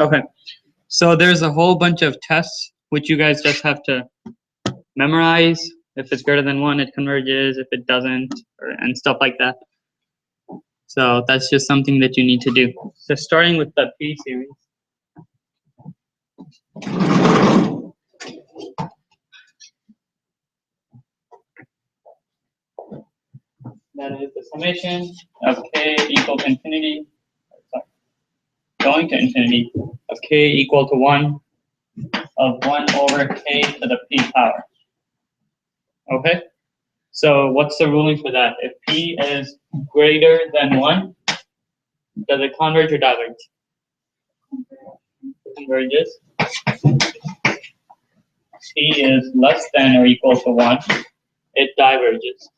Okay, so there's a whole bunch of tests which you guys just have to memorize. If it's greater than 1, it converges. If it doesn't, and stuff like that. So that's just something that you need to do. So starting with the P series. That is the summation of k equal to infinity, going to infinity, of k equal to 1 of 1 over k to the p power. Okay? So what's the ruling for that? If p is greater than 1, does it converge or diverge? Converges. P is less than or equal to 1, it diverges.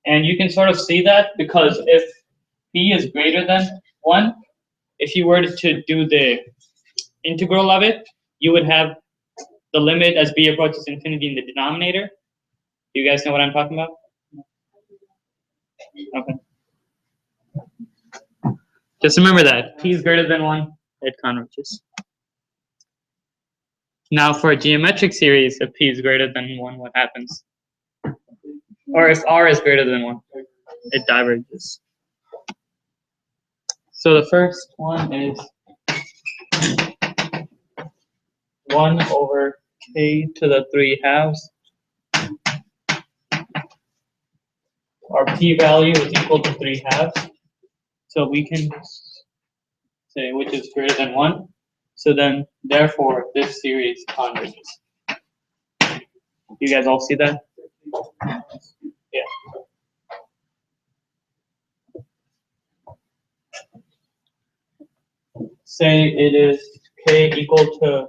And you can sort of see that because if p is greater than 1, if you were to do the integral of it, you would have the limit as b approaches infinity in the denominator. Do you guys know what I'm talking about? Okay. Just remember that. P is greater than 1, it converges. Now for a geometric series, if p is greater than 1, what happens? Or if r is greater than 1, it diverges. So the first one is 1 over k to the 3 halves. Our p value is equal to 3 halves. So we can say which is greater than 1. So then, therefore, this series converges. You guys all see that? Yeah. Say it is k equal to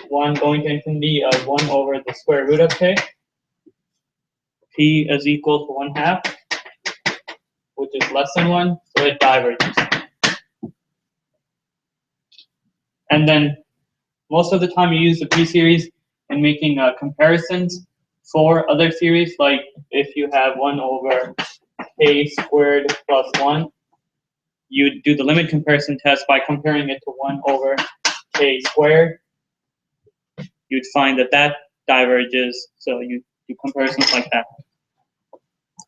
1 going to infinity of 1 over the square root of k. P is equal to 1/2, which is less than 1, so it diverges. And then most of the time you use the P series in making comparisons for other series, like if you have 1 over k squared plus 1, you do the limit comparison test by comparing it to 1 over k squared. You'd find that that diverges, so you do comparisons like that.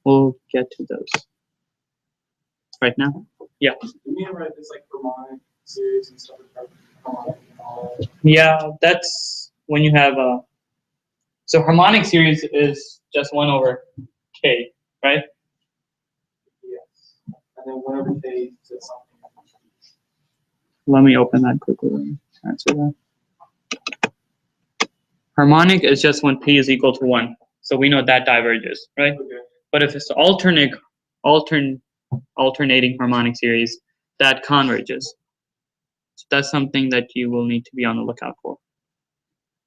We'll get to those right now. Yeah. Do you write this like harmonic series and stuff like that? Yeah, that's when you have a. So harmonic series is just 1 over k, right? Yes. And then whenever they said something. Let me open that quickly and answer that. Harmonic is just when p is equal to 1. So we know that diverges, right? Okay. But if it's alternating harmonic series, that converges. So that's something that you will need to be on the lookout for.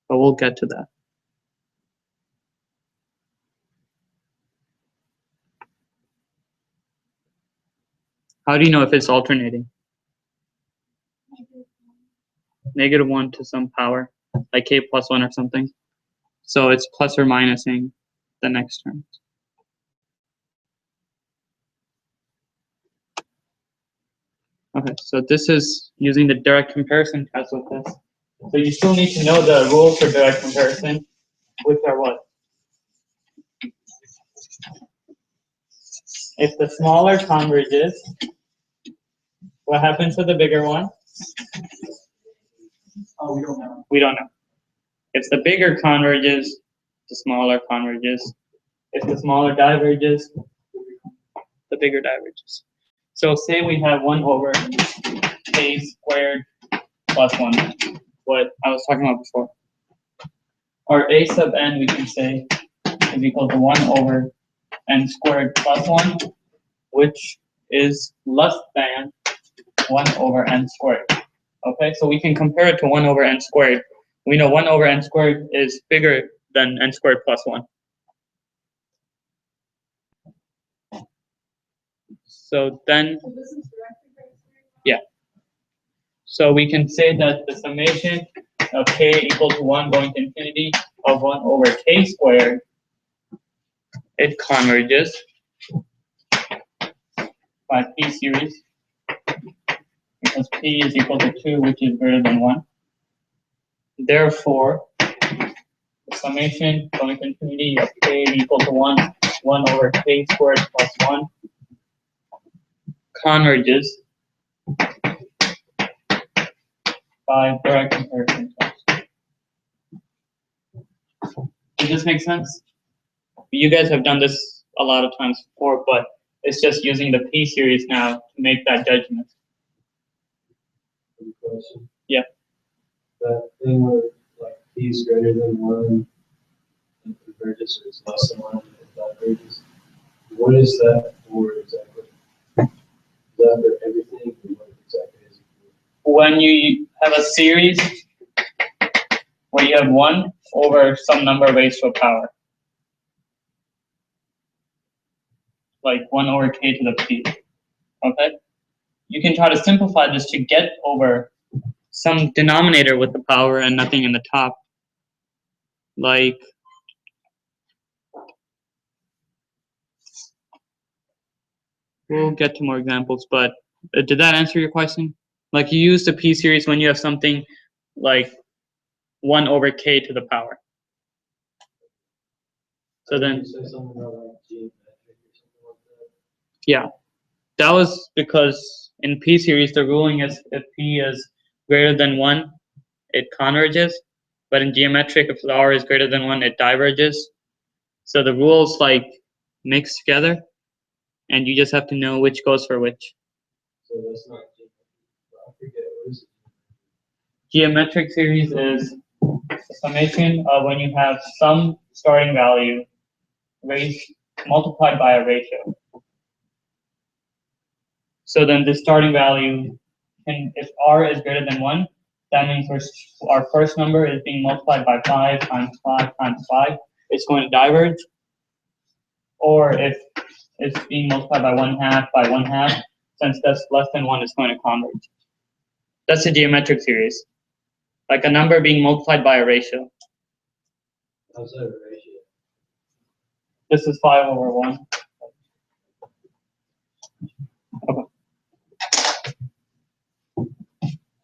But we'll get to that. How do you know if it's alternating? -1 to some power, like k plus 1 or something. So it's plus or minusing the next term. Okay, so this is using the direct comparison test with this. So you still need to know the rules for direct comparison, which are what? If the smaller converges, what happens to the bigger one? Oh, we don't know. We don't know. If the bigger converges, the smaller converges. If the smaller diverges, the bigger diverges. So say we have 1 over k squared plus 1, what I was talking about before. Or a sub n, we can say, is equal to 1 over n squared plus 1, which is less than 1 over n squared. Okay, so we can compare it to 1 over n squared. We know 1 over n squared is bigger than n squared plus 1. So then, yeah. So we can say that the summation of k equal to 1 going to infinity of 1 over k squared, it converges. by p series, because p is equal to 2, which is greater than 1. Therefore, the summation going to infinity of k equal to 1 over k squared plus 1 converges by direct comparison test. Does this make sense? You guys have done this a lot of times before, but it's just using the p series now to make that judgment. Good question. Yeah. That thing where like p is greater than 1 and converges or is less than 1 and diverges. What is that for exactly? Is that for everything? Or what exactly is it for? When you have a series where you have 1 over some number raised to a power, like 1 over k to the p, okay? You can try to simplify this to get over some denominator with the power and nothing in the top. Like, we'll get to more examples, but did that answer your question? Like, you use the p series when you have something like 1 over k to the power. So then, You said something about like geometric or something like that. yeah, that was because in p series the ruling is if p is greater than 1, it converges, but in geometric if r is greater than 1, it diverges. So the rules like mix together, and you just have to know which goes for which. So that's not geometric. I forget what is it. Geometric series is the summation of when you have some starting value raised multiplied by a ratio. So then the starting value, can, if r is greater than 1, that means our first number is being multiplied by 5 times 5 times 5. It's going to diverge. Or if it's being multiplied by 1/2 by 1/2, since that's less than 1, it's going to converge. That's a geometric series. Like a number being multiplied by a ratio. How's that a ratio? This is 5 over 1. Okay.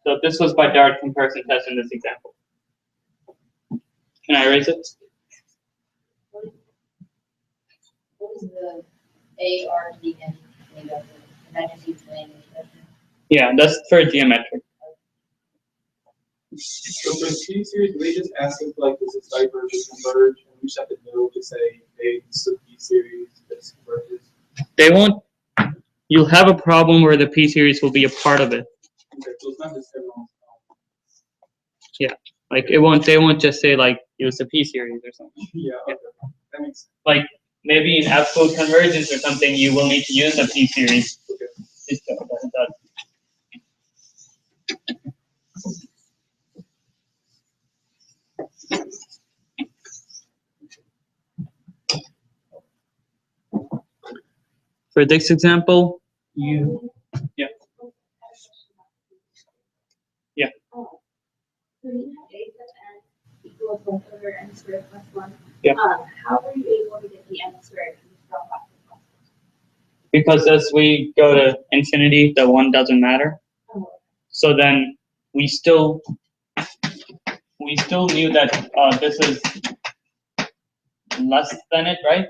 So this was by direct comparison test in this example. Can I erase it? What is the ARGN made of? And that just used the English version. Yeah, that's for geometric. So for the P series, do they just ask if like this is diverge or converge, and we just have to know to say, hey, this is a P series, this converges. They won't. You'll have a problem where the p series will be a part of it. Okay, so it's not just everyone's. Yeah, like it won't. They won't just say like it was a p series or something. Yeah, okay. That makes sense. Like maybe in absolute convergence or something, you will need to use a p series. Okay. For this example, you yeah. Yeah. So you have a sub n equals 1 over n squared plus 1. Yeah. How were you able to get the n squared from that? Because as we go to infinity, the 1 doesn't matter. Oh. So then we still knew that this is less than it, right?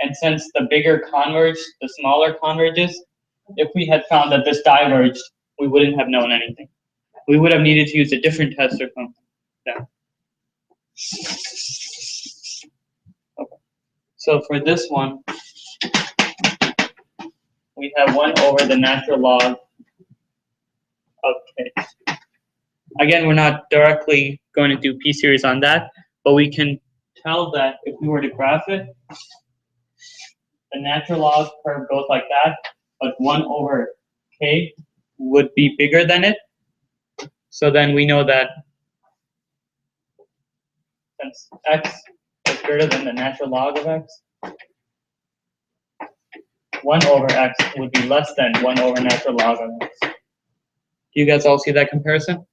And since the bigger converged, the smaller converges, if we had found that this diverged, we wouldn't have known anything. We would have needed to use a different test or something. Yeah. Okay. So for this one, we have 1 over the natural log of k. Again, we're not directly going to do p series on that, but we can tell that if we were to graph it, the natural log curve goes like that, but 1 over k would be bigger than it. So then we know that since x is greater than the natural log of x, 1 over x would be less than 1 over natural log of x. Do you guys all see that comparison?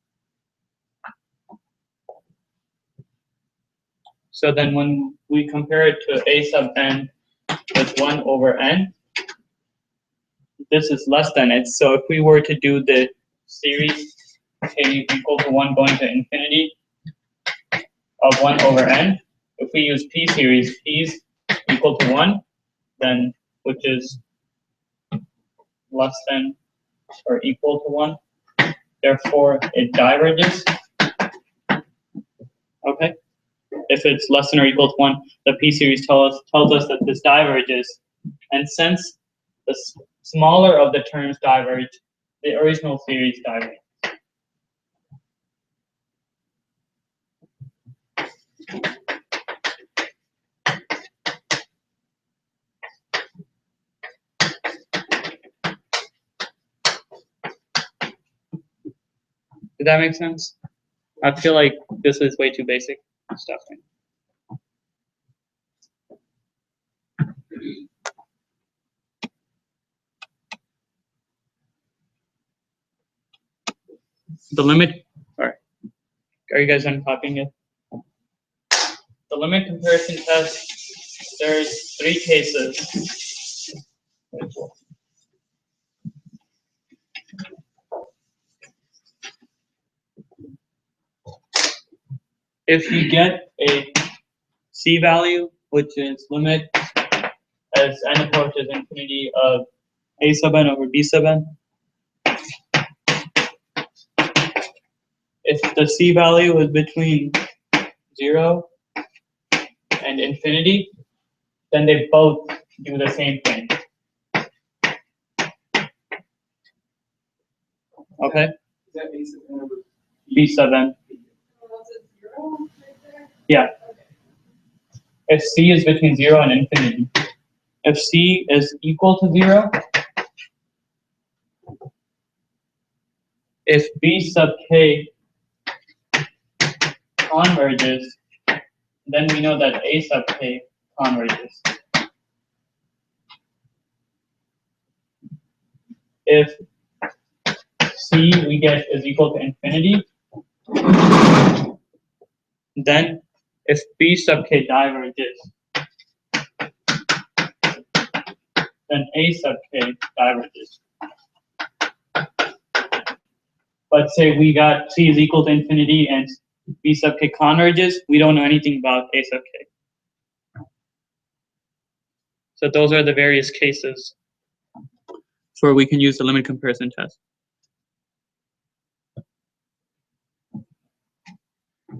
So then when we compare it to a sub n with 1 over n, this is less than it. So if we were to do the series k equal to 1 going to infinity of 1 over n, if we use p series, p's equal to 1, then which is less than or equal to 1, therefore it diverges. Okay? If it's less than or equal to 1, the p series tells us that this diverges. And since the smaller of the terms diverge, the original series diverges. Did that make sense? I feel like this is way too basic stuff. The limit, are you guys done copying it? The limit comparison test, there's 3 cases. If you get a c value, which is limit as n approaches infinity of a sub n over b sub n, if the c value is between 0 and infinity, then they both do the same thing. Okay? Is that a sub n over B sub n. Was it 0 right there? Yeah. Okay. If c is between 0 and infinity. If c is equal to 0, if b sub k converges, then we know that a sub k converges. If c we get is equal to infinity, then if b sub k diverges, then a sub k diverges. But say we got c is equal to infinity and b sub k converges, we don't know anything about a sub k. So those are the various cases where we can use the limit comparison test.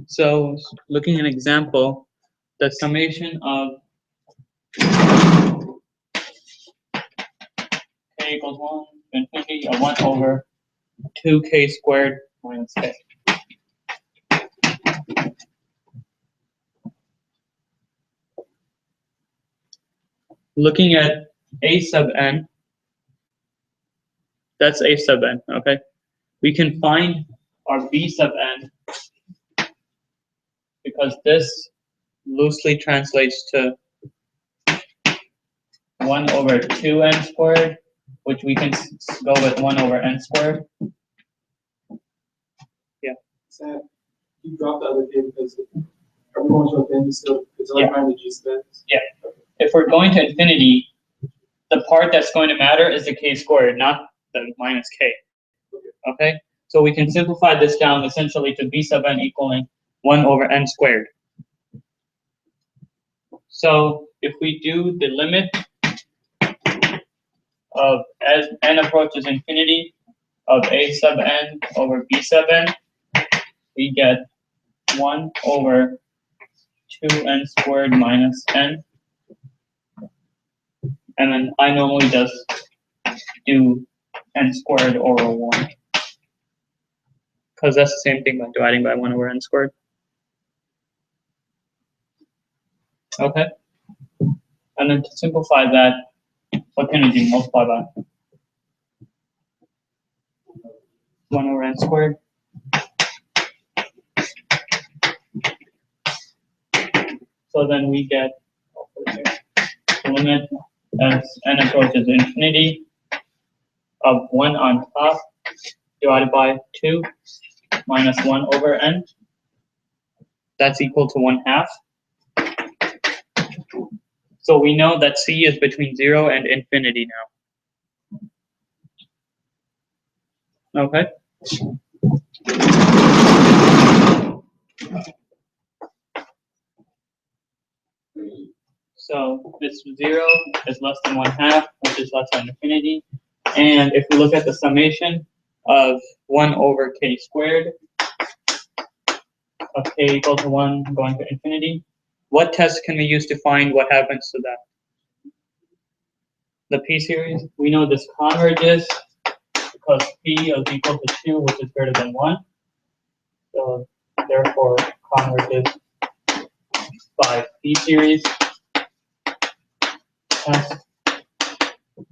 So looking at an example, the summation of k equals 1 to infinity of 1 over 2k squared minus k. Looking at a sub n, that's a sub n, okay? We can find our b sub n because this loosely translates to 1 over 2n squared, which we can go with 1 over n squared. Yeah. Is that, you dropped the other k because are we going to infinity still? It's like trying to g sub. Yeah. If we're going to infinity, the part that's going to matter is the k squared, not the minus k. Okay? So we can simplify this down essentially to b sub n equaling 1 over n squared. So if we do the limit of as n approaches infinity of a sub n over b sub n, we get 1 over 2n squared minus n. And then I normally just do n squared over 1. Because that's the same thing by dividing by 1 over n squared. Okay? And then to simplify that, what can we do? Multiply by 1 over n squared. So then we get limit as n approaches infinity of 1 on top divided by 2 minus 1 over n. That's equal to 1/2. So we know that c is between 0 and infinity now. Okay. So this 0 is less than 1/2, which is less than infinity. And if we look at the summation of 1 over k squared of k equal to 1 going to infinity, what test can we use to find what happens to that? The p series, we know this converges because p is equal to 2, which is greater than 1. So therefore converges by p series test.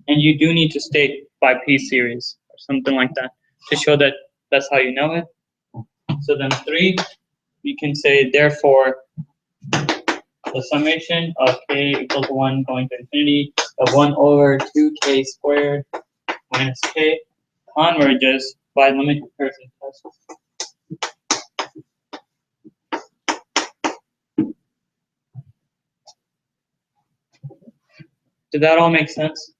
And you do need to state by p series or something like that to show that that's how you know it. So then 3, you can say therefore the summation of k equal to 1 going to infinity of 1 over 2k squared minus k converges by limit comparison test. Did that all make sense?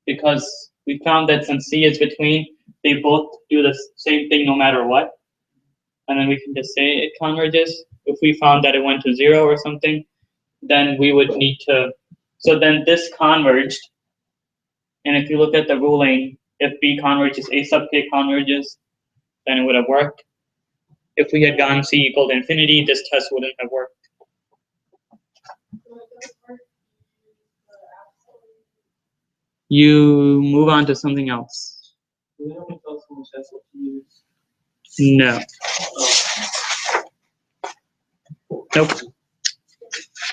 Because we found that since c is between, they both do the same thing no matter what. And then we can just say it converges. If we found that it went to 0 or something, then we would need to, so then this converged. And if you look at the ruling, if b converges, a sub k converges, then it would have worked. If we had gotten c equal to infinity, this test wouldn't have worked. You move on to something else. Do they only tell us how much test what to use? No. Nope.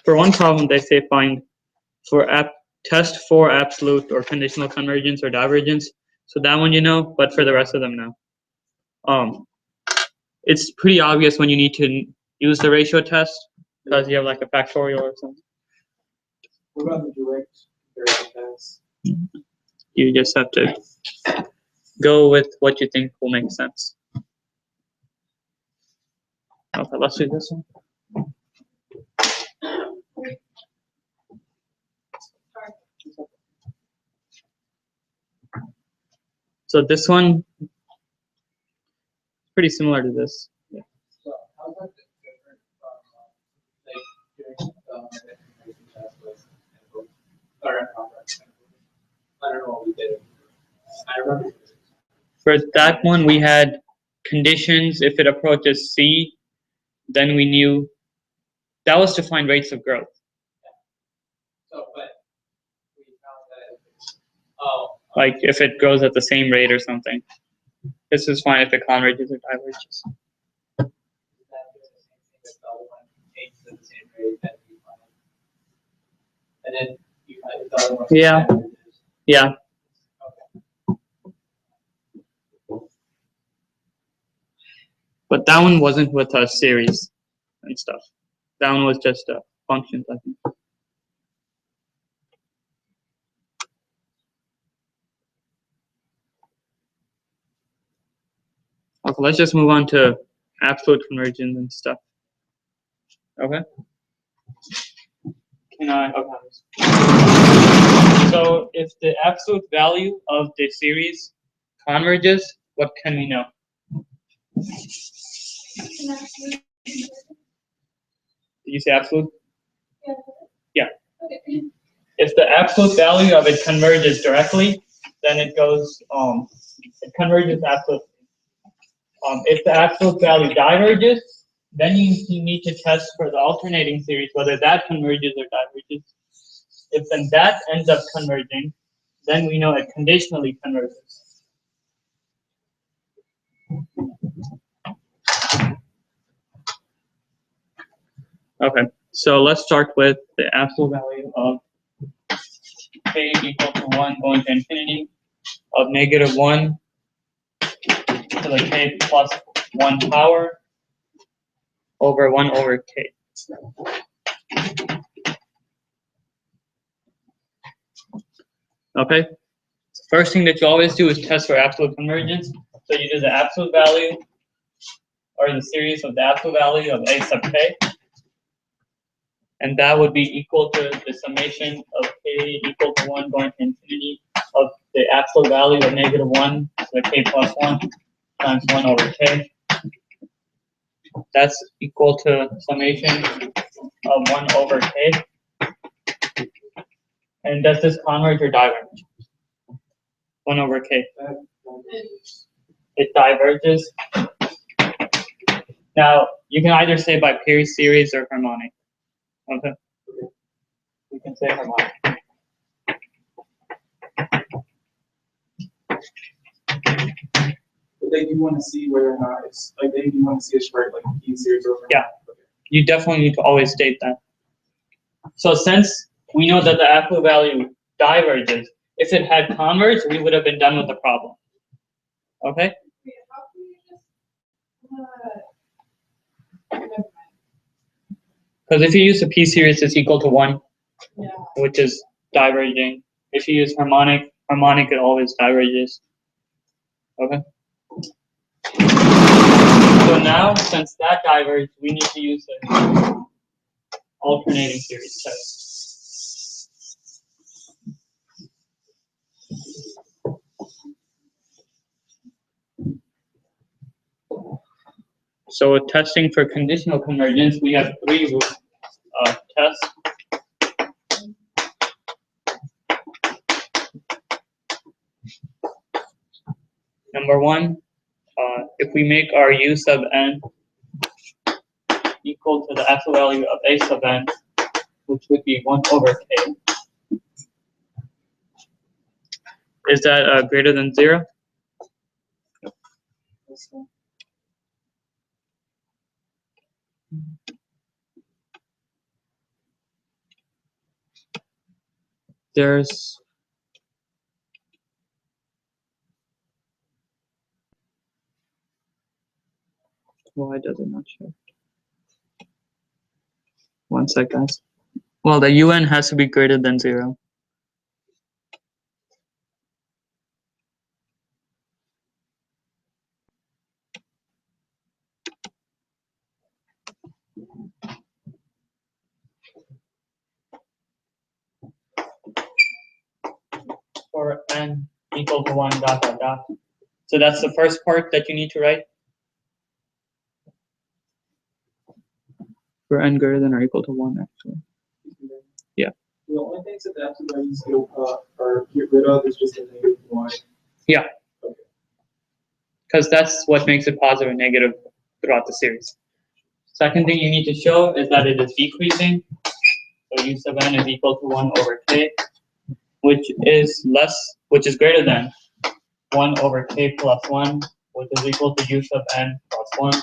For one problem, they say find for test for absolute or conditional convergence or divergence. So that one you know, but for the rest of them, no. It's pretty obvious when you need to use the ratio test because you have like a factorial or something. What about the direct comparison test? You just have to go with what you think will make sense. Okay, let's do this one. So this one is pretty similar to this. Yeah. So how's that different from like doing comparison test with current contract? I don't know what we did. I remember. For that one, we had conditions. If it approaches C, then we knew that was to find rates of growth. So, but we found that. Like if it grows at the same rate or something. This is fine if it converges or diverges. And then you find the other one. Yeah. Yeah. But that one wasn't with a series and stuff. That one was just a functions, I think. Okay, let's just move on to absolute convergence and stuff. Okay. Can I? Okay. So if the absolute value of the series converges, what can we know? Did you say absolute? Yeah. Okay. If the absolute value of it converges directly, then it goes, it converges absolutely. If the absolute value diverges, then you need to test for the alternating series whether that converges or diverges. If then that ends up converging, then we know it conditionally converges. Okay, so let's start with the absolute value of k equal to 1 going to infinity of -1 to the k plus 1 power over 1 over k. Okay, first thing that you always do is test for absolute convergence. So you do the absolute value or the series of the absolute value of a sub k. And that would be equal to the summation of k equal to 1 going to infinity of the absolute value of -1 to the k plus 1 times 1 over k. That's equal to summation of 1 over k. And does this converge or diverge? 1 over k. It diverges. Now, you can either say by Perry series or harmonic. Okay? You can say harmonic. But then you want to see whether or not it's like then you want to see a chart like P series over. Yeah. You definitely need to always state that. So since we know that the absolute value diverges, if it had converged, we would have been done with the problem. Okay? Because if you use a P series, it's equal to 1, which is diverging. If you use harmonic, harmonic it always diverges. Okay? So now, since that diverged, we need to use the alternating series test. So testing for conditional convergence, we have 3 tests. Number 1, if we make our u sub n equal to the absolute value of a sub n, which would be 1 over k. Is that greater than 0? There's why does it not show? One sec, guys. Well, the un has to be greater than 0. For n equal to 1 dot dot dot. So that's the first part that you need to write. For n greater than or equal to 1, actually. Yeah. The only things that the absolute values or get rid of is just the negative 1. Yeah. Because that's what makes it positive and negative throughout the series. Second thing you need to show is that it is decreasing. So u sub n is equal to 1 over k, which is greater than 1 over k plus 1, which is equal to u sub n plus 1.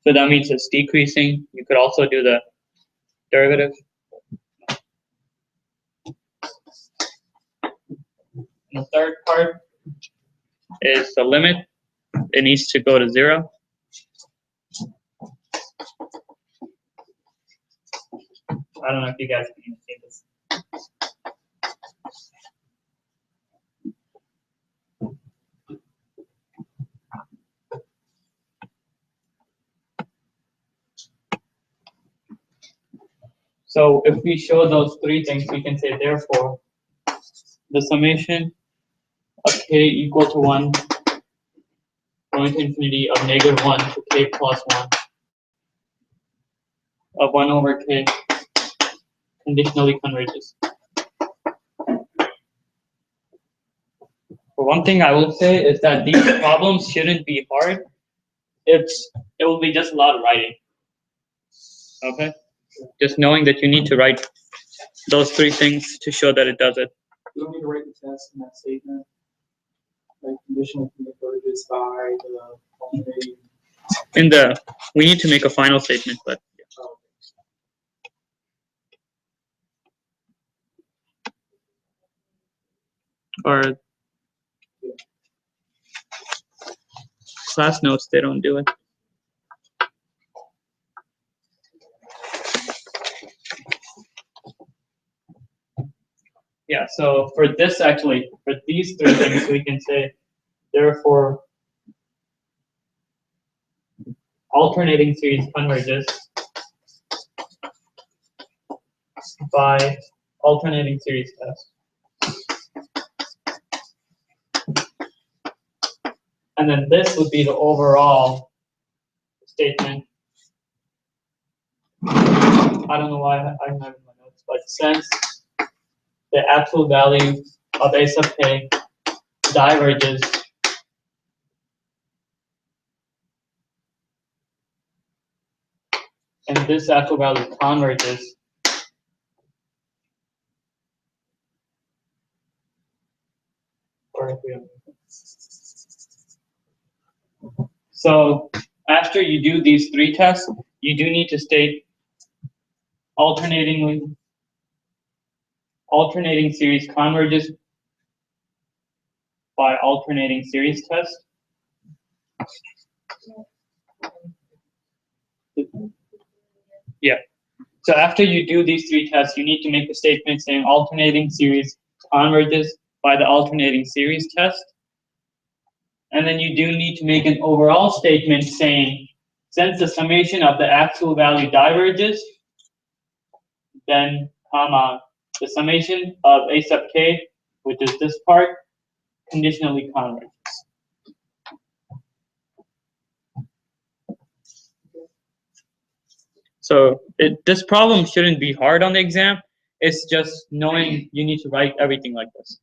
So that means it's decreasing. You could also do the derivative. And the third part is the limit. It needs to go to 0. I don't know if you guys can even see this. So if we show those 3 things, we can say therefore the summation of k equal to 1 going to infinity of negative 1 to k plus 1 of 1 over k conditionally converges. For one thing I will say is that these problems shouldn't be hard. It will be just a lot of writing. Okay? Just knowing that you need to write those 3 things to show that it does it. You don't need to write the test in that statement. Like conditional converges by the alternating. We need to make a final statement, but or class notes, they don't do it. Yeah, so for this actually, for these 3 things, we can say, therefore, alternating series converges by alternating series test. And then this would be the overall statement. I don't know why I have it in my notes, but since the absolute value of a sub k diverges and this absolute value converges, so after you do these three tests, you do need to state alternating series converges by alternating series test. Yeah. So after you do these three tests, you need to make a statement saying alternating series converges by the alternating series test. And then you do need to make an overall statement saying, since the summation of the absolute value diverges, then comma, the summation of a sub k, which is this part, conditionally converges. So this problem shouldn't be hard on the exam. It's just knowing you need to write everything like this.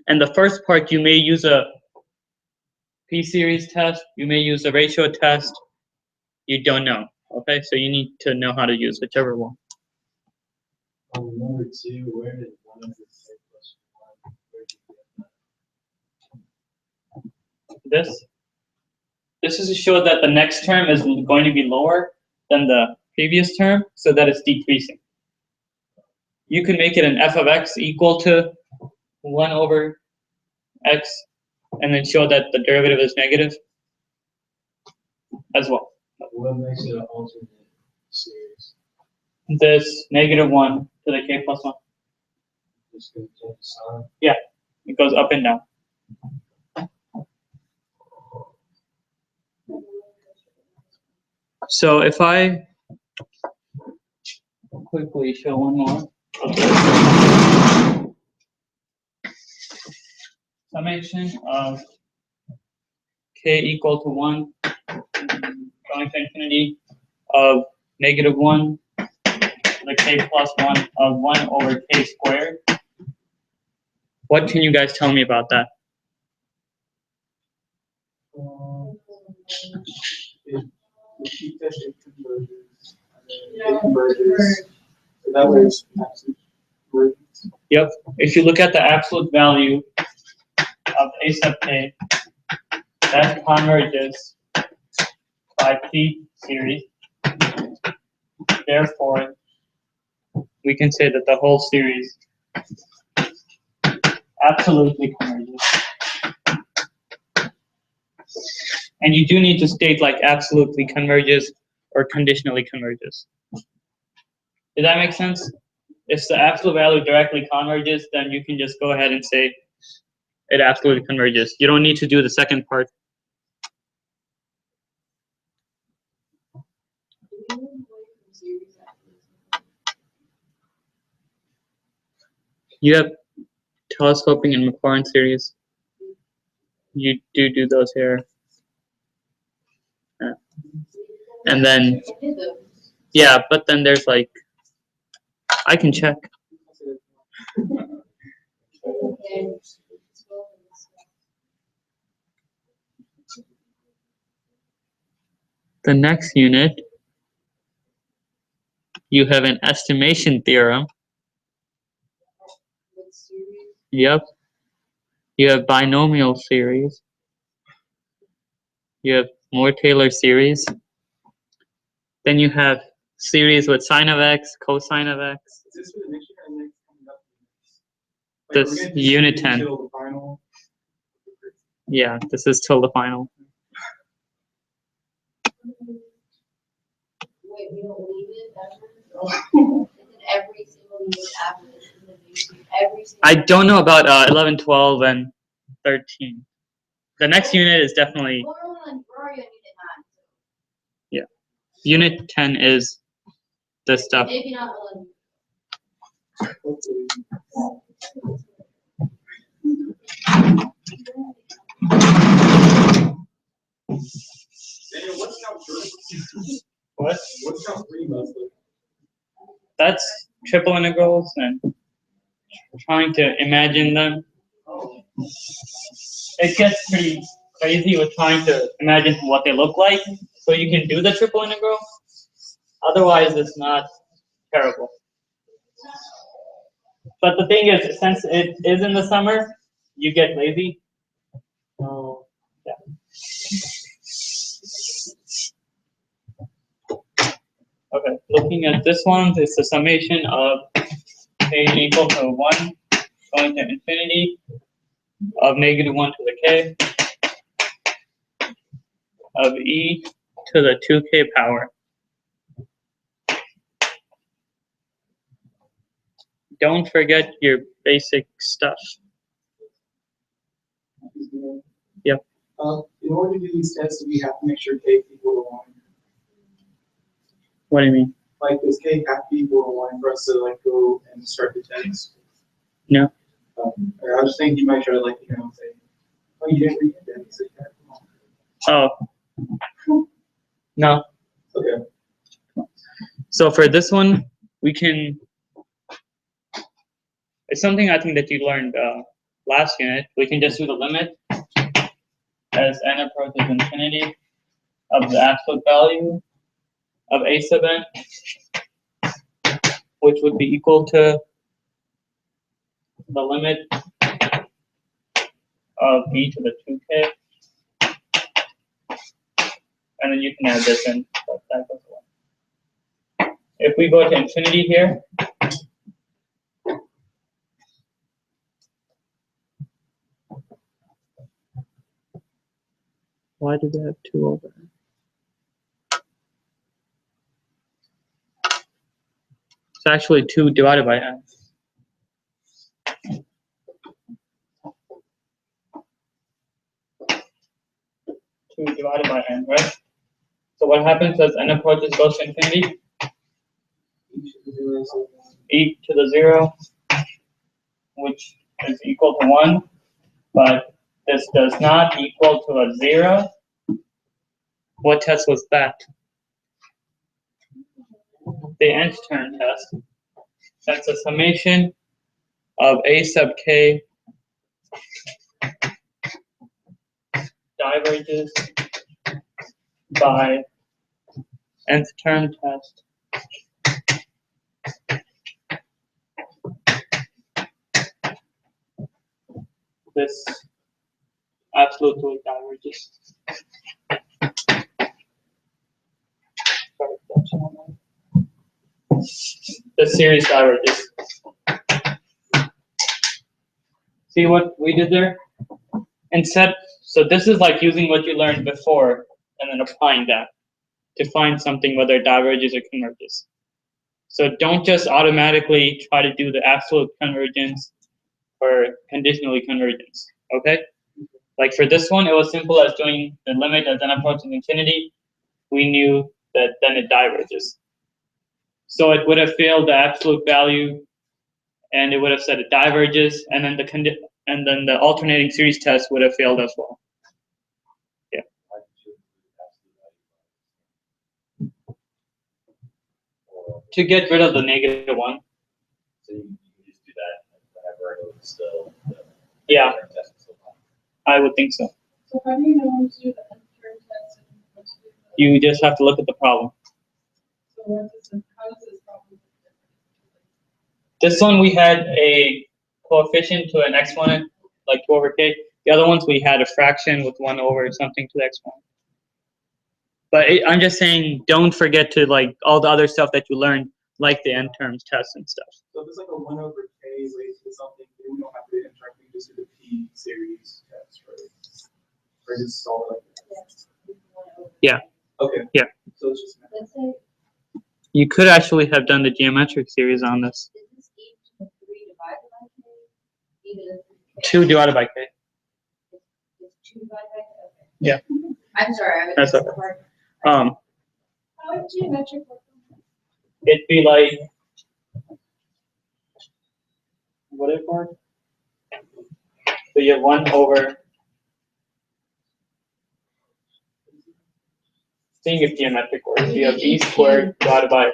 And the first part, you may use a p-series test, you may use a ratio test, you don't know. Okay, so you need to know how to use whichever one. On number 2, where did 1 over k plus 1, where did you get that? This is to show that the next term is going to be lower than the previous term, so that it's decreasing. You can make it an f of x equal to 1 over x, and then show that the derivative is negative as well. What makes it an alternate series? This -1 to the k plus 1. Just going to change the sign. Yeah, it goes up and down. So if I quickly show one more. Summation of k equal to 1 going to infinity of -1 to the k plus 1 of 1 over k squared. What can you guys tell me about that? It converges, and then it converges. So that way it's absolute convergence. Yep. If you look at the absolute value of a sub k, that converges by p series. Therefore, we can say that the whole series absolutely converges. And you do need to state like absolutely converges or conditionally converges. Did that make sense? If the absolute value directly converges, then you can just go ahead and say it absolutely converges. You don't need to do the second part. You have telescoping and Maclaurin series. You do those here. And then, yeah, but then there's like, I can check. The next unit, you have an estimation theorem. Yep. You have binomial series. You have Moore-Taylor series. Then you have series with sine of x, cosine of x. Is this for the next year or next coming up? This we're gonna unit do 10. till the final? Yeah, this is till the final. Wait, we don't leave it ever? Is it every single unit after this? Is it every single? I don't know about 11, 12, and 13. The next unit is definitely, We're only on, we're already on unit 9. unit 10 is the stuff. Maybe not 11. What? What's how three mostly? That's triple integrals and trying to imagine them. It gets pretty crazy with trying to imagine what they look like. So you can do the triple integral. Otherwise, it's not terrible. But the thing is, since it is in the summer, you get lazy. So, yeah. Okay, looking at this one, it's the summation of k equal to 1 going to infinity of -1 to the k of e to the 2k power. Don't forget your basic stuff. Yep. In order to do these tests, we have to make sure k equal to 1. What do you mean? Like, does k have to equal to 1 for us to like go and start the test? No. I was just thinking you might try to like, you know, say, oh, you didn't read it, so you have to. Oh. No. Okay. So for this one, we can. It's something I think that you learned last unit. We can just do the limit as n approaches infinity of the absolute value of a sub n, which would be equal to the limit of e to the 2k, and then you can add this in. So that goes away. If we go to infinity here, why do they have 2 over? It's actually 2 divided by n. 2 divided by n, right? So what happens as n approaches goes to infinity? E to the 0, which is equal to 1, but this does not equal to a 0. What test was that? The nth term test. That's a summation of a sub k diverges by nth term test this absolutely diverges. Sorry, the series diverges. See what we did there? Instead, so this is like using what you learned before and then applying that to find something whether it diverges or converges. So don't just automatically try to do the absolute convergence or conditionally convergence, okay? Like for this one, it was simple as doing the limit as n approaches infinity. We knew that then it diverges. So it would have failed the absolute value, and it would have said it diverges, and then the alternating series test would have failed as well. Yeah. To get rid of the -1. So you can just do that whenever it was still. Yeah. I would think so. So how do you know when to do the end-term test and when to do the? You just have to look at the problem. So what does this, how does this problem look different? This one we had a coefficient to an exponent, like 2 over k. The other ones we had a fraction with 1 over something to the exponent. But I'm just saying, don't forget to like all the other stuff that you learned, like the end terms tests and stuff. So if it's like a 1 over k raised to something, then we don't have to interact, we just do the p series test, right? Or just solve it like that? Yeah. Okay. Yeah. So it's just. Let's say, You could actually have done the geometric series on this. is this e to the 3 divided by k? E to the 3k? 2 divided by k. It's 2 divided by k? Okay. Yeah. I'm sorry, I was That's just okay. part. Um, How would geometric work? it'd be like what is it called? So you have 1 over seeing if geometric works. You have e squared divided by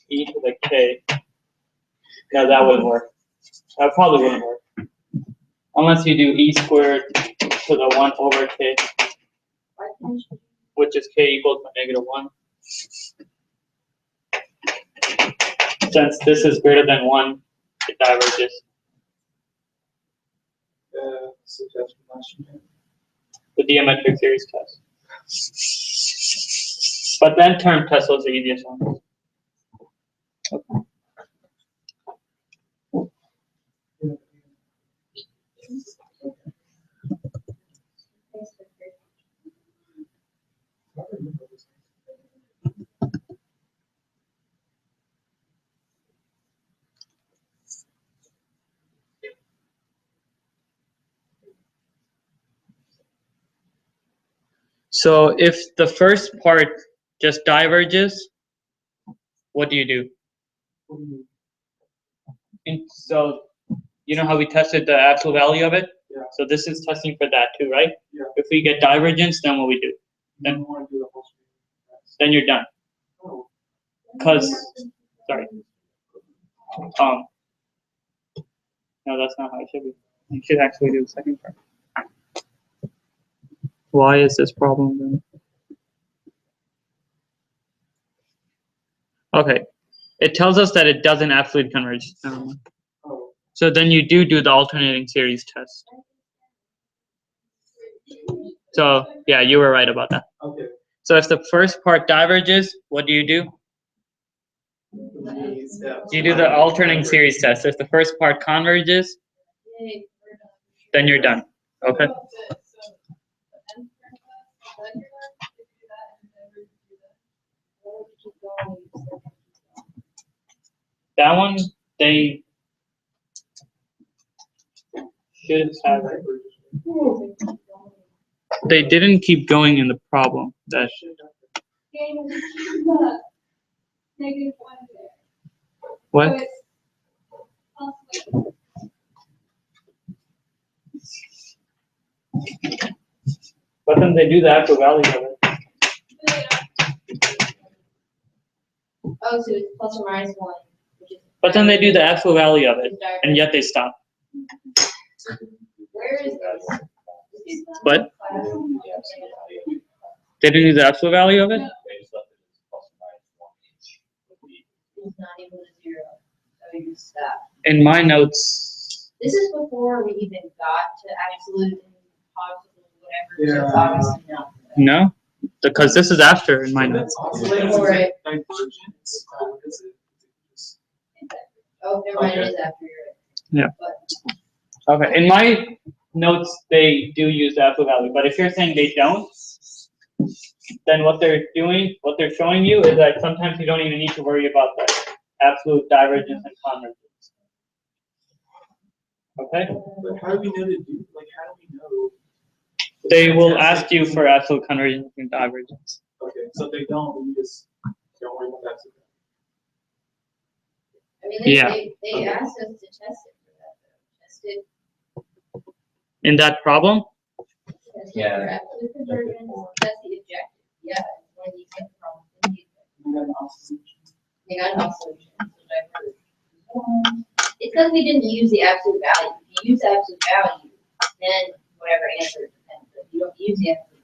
e to the k. No, that wouldn't work. That probably wouldn't work. Unless you do e squared to the 1 over k, which is k equals to -1. Since this is greater than 1, it diverges. Suggestion last year. The geometric series test. But then term test was the easiest one. Okay. So if the first part just diverges, what do you do? And so you know how we tested the actual value of it? Yeah. So this is testing for that too, right? Yeah. If we get divergence, then what we do? Then we want to do the whole screen. Then you're done. Oh. Because, sorry. No, that's not how it should be. You should actually do the second part. Why is this problem then? Okay. It tells us that it doesn't absolutely converge. Oh. So then you do the alternating series test. So yeah, you were right about that. Okay. So if the first part diverges, what do? You do the alternating series test. If the first part converges, then you're done. Okay. That one, they should have. They didn't keep going in the problem. That what? But then they do the actual value of it. Oh, so it's plus or minus 1. But then they do the actual value of it, and yet they stop. Where is this? What? They didn't do the actual value of it? It's not equal to 0. So you just stop. In my notes, This is before we even got to absolute and possible whatever. So it's Yeah. obviously not. no, because this is after in my notes. Before it. Divergence. Oh, never mind, it is after Yeah. But Okay. In my notes, they do use the absolute value, but if you're saying they don't, then what they're doing, what they're showing you is that sometimes you don't even need to worry about the absolute divergence and convergence. Okay? But how do we know to do? Like, how do we know? They will ask you for absolute convergence and divergence. Okay, so if they don't, we just don't worry about that. I mean, Yeah. they asked us to test it for that though. Test it. In that problem, Test it for absolute convergence. That's the objective. Yeah. When you get the problem, then you they got an solution. It's because we didn't use the absolute value. If you use the absolute value, then whatever answer depends. If you don't use the absolute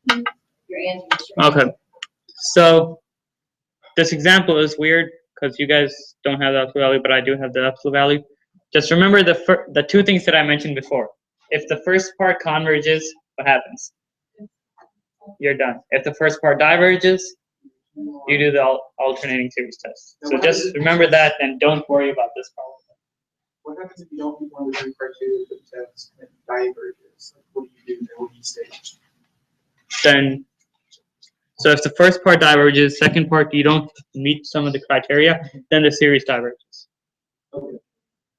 value, your answer is straight. okay. So this example is weird because you guys don't have the absolute value, but I do have the absolute value. Just remember the two things that I mentioned before. If the first part converges, what happens? You're done. If the first part diverges, you do the alternating series test. So just remember that and don't worry about this problem. What happens if you don't meet one of the 3 criteria for the test and it diverges? Like, what do you do? Then what do you say? Then, so if the first part diverges, second part you don't meet some of the criteria, then the series diverges. Okay.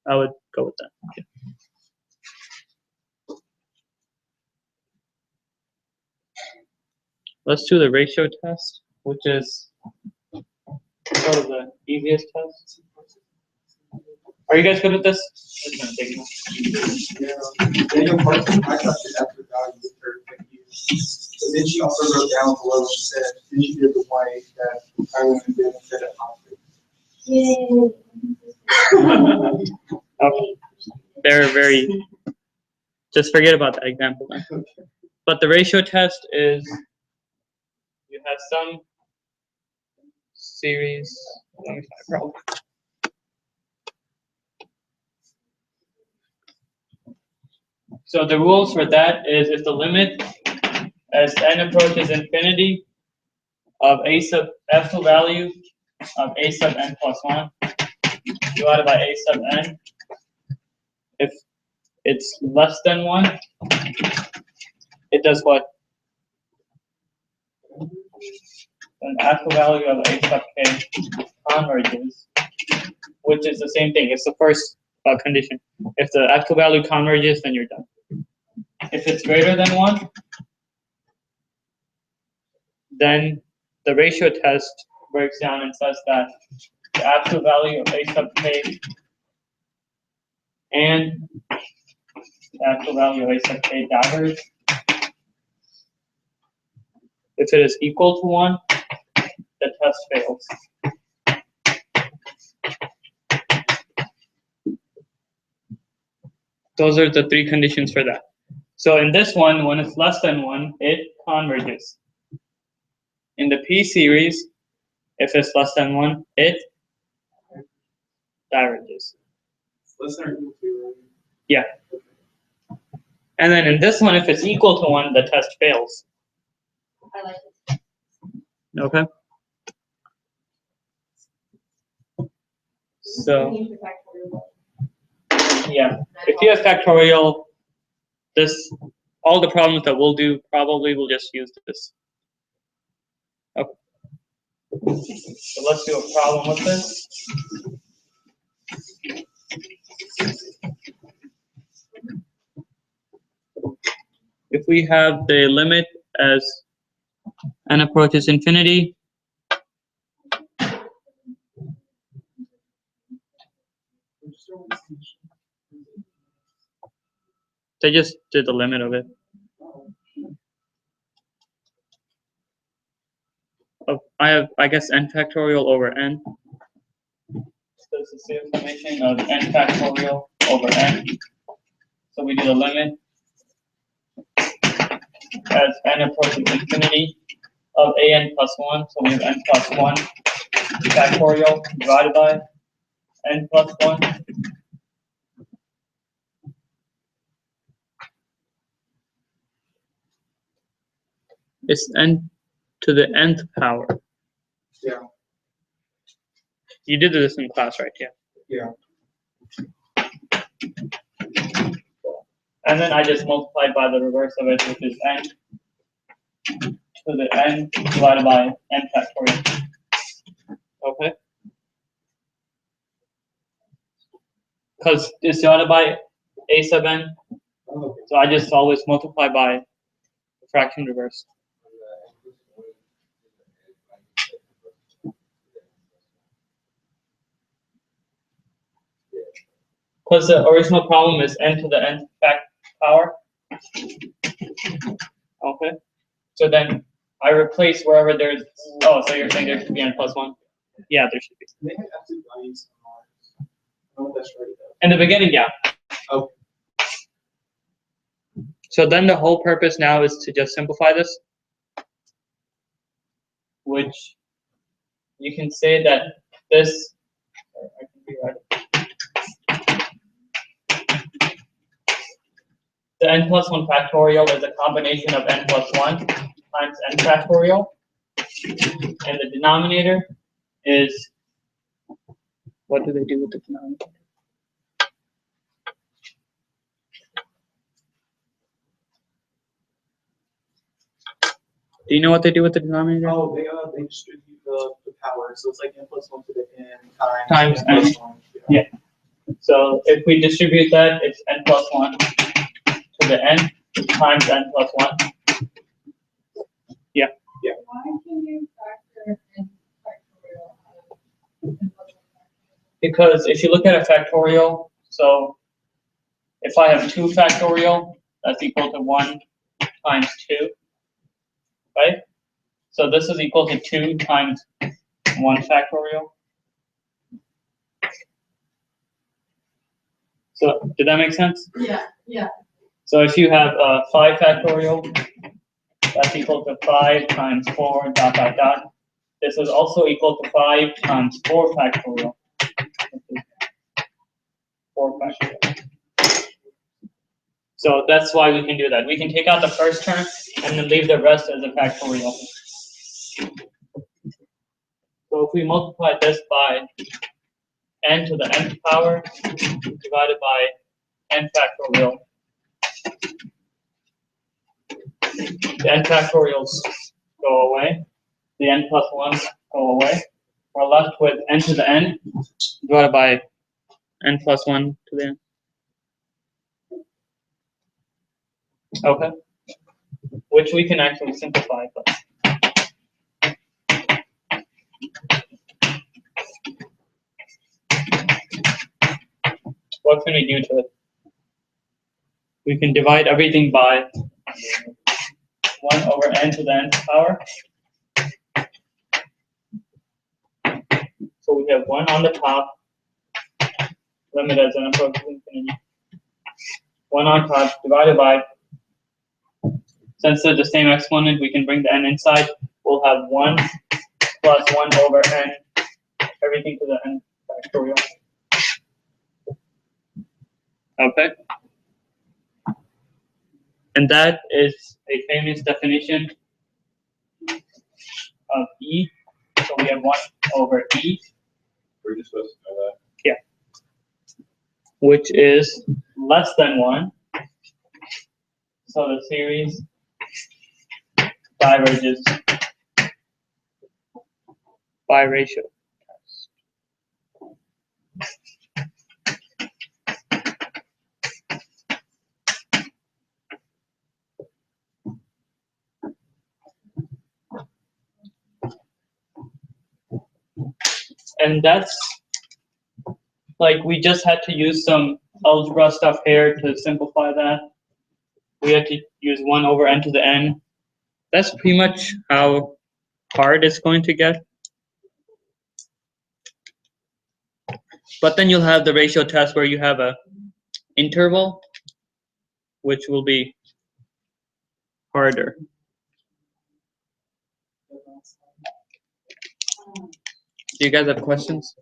I would go with that. Okay. Let's do the ratio test, which is sort of the easiest test. Are you guys good with this? It's gonna take me. Yeah. Daniel Parsons, I thought that after value was very confused. But then she also wrote down below, she said, then she did the way that I would have been fit at hospital. Yay. Okay. They're very, just forget about that example then. But the ratio test is, you have some series, let me find a problem. So the rules for that is if the limit as n approaches infinity of a sub f value of a sub n plus 1 divided by a sub n, if it's less than 1, it does what? An actual value of a sub k converges, which is the same thing. It's the first condition. If the actual value converges, then you're done. If it's greater than 1, then the ratio test breaks down and says that the actual value of a sub k and the actual value of a sub k diverge. If it is equal to 1, the test fails. Those are the 3 conditions for that. So in this one, when it's less than 1, it converges. In the P series, if it's less than 1, it diverges. Less than or equal to, Yeah. And then in this one, if it's equal to 1, the test fails. I like this. Okay? So, Use the factorial. yeah. If you have factorial, this, all the problems that we'll do probably will just use this. Okay. So let's do a problem with this. If we have the limit as n approaches infinity, they just did the limit of it. I guess n factorial over n. So this is the summation of n factorial over n. So we do the limit as n approaches infinity of an plus 1. So we have n plus 1 factorial divided by n plus 1. It's n to the nth power. yeah, You did this in class, right? Yeah. yeah. And then I just multiplied by the reverse of it, which is n to the n divided by n factorial. Okay? Because it's divided by a sub n, Oh, okay. so I just always multiply by the fraction reverse. Because the original problem is n to the nth fact power. Okay? So then I replace wherever there's, oh, so you're saying there should be n plus 1? Yeah, there should be. They have absolute values on ours. I don't know if that's right though. In the beginning, yeah. Oh. So then the whole purpose now is to just simplify this, which you can say that this, I can rewrite it. The n plus 1 factorial is a combination of n plus 1 times n factorial, and the denominator is, what do they do with the denominator? Do you know what they do with the denominator? Oh, they distribute the power, so it's like n plus 1 to the n Times n plus n. 1. Yeah. So if we distribute that, it's n plus 1 to the n times n plus 1. Yeah. Why can you factor in factorial out of Because if you look at a factorial, so if I have 2 factorial, that's equal to 1 times 2. right? So this is equal to 2 times 1 factorial. So did that make sense? Yeah, yeah. So if you have 5 factorial, that's equal to 5 times 4 dot dot dot. This is also equal to 5 times 4 factorial. 4 factorial. So that's why we can do that. We can take out the first term and then leave the rest as a factorial. So if we multiply this by n to the nth power divided by n factorial, the n factorials go away, the n plus 1s go away. We're left with n to the n divided by n plus 1 to the n. Okay. Which we can actually simplify. But what can we do to it? We can divide everything by 1 over n to the nth power. So we have 1 on the top, limit as n approaches infinity. 1 on top divided by, since they're the same exponent, we can bring the n inside. We'll have 1 plus 1 over n, everything to the n factorial. Okay. And that is a famous definition of E. So we have 1 over E. We're just supposed to know that. Yeah. Which is less than 1. So the series diverges by ratio. And that's like we just had to use some algebra stuff here to simplify that. We had to use 1 over n to the n. That's pretty much how hard it's going to get. But then you'll have the ratio test where you have a interval, which will be harder. Do you guys have questions?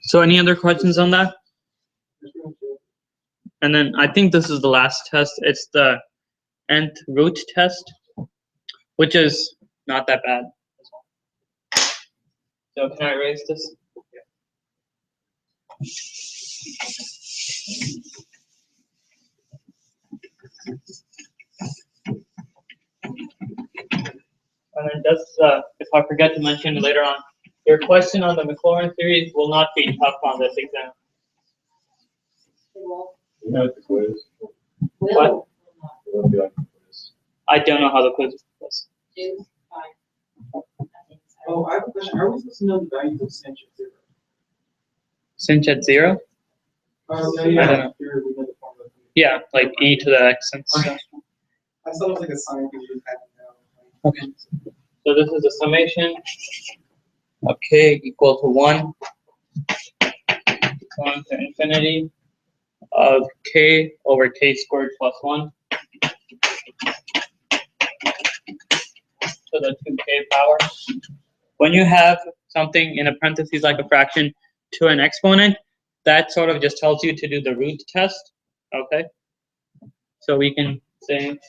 So any other questions on that? And then I think this is the last test. It's the nth root test, which is not that bad. So can I erase this? And then just, if I forget to mention later on, your question on the Maclaurin series will not be tough on this exam. You know, the quiz. What? It won't be like the quiz. I don't know how the quiz was. Oh, I have a question. Are we supposed to know the values of sinh at 0? Sinh at 0? Oh, I don't know. Here we know the formula. Yeah, like e to the x and stuff. Okay. I thought it was like a sign because you had to know. Okay. So this is the summation of k equal to 1 to infinity of k over k squared plus 1 to the 2k power. When you have something in a parentheses like a fraction to an exponent, that sort of just tells you to do the root test. Okay. So we can say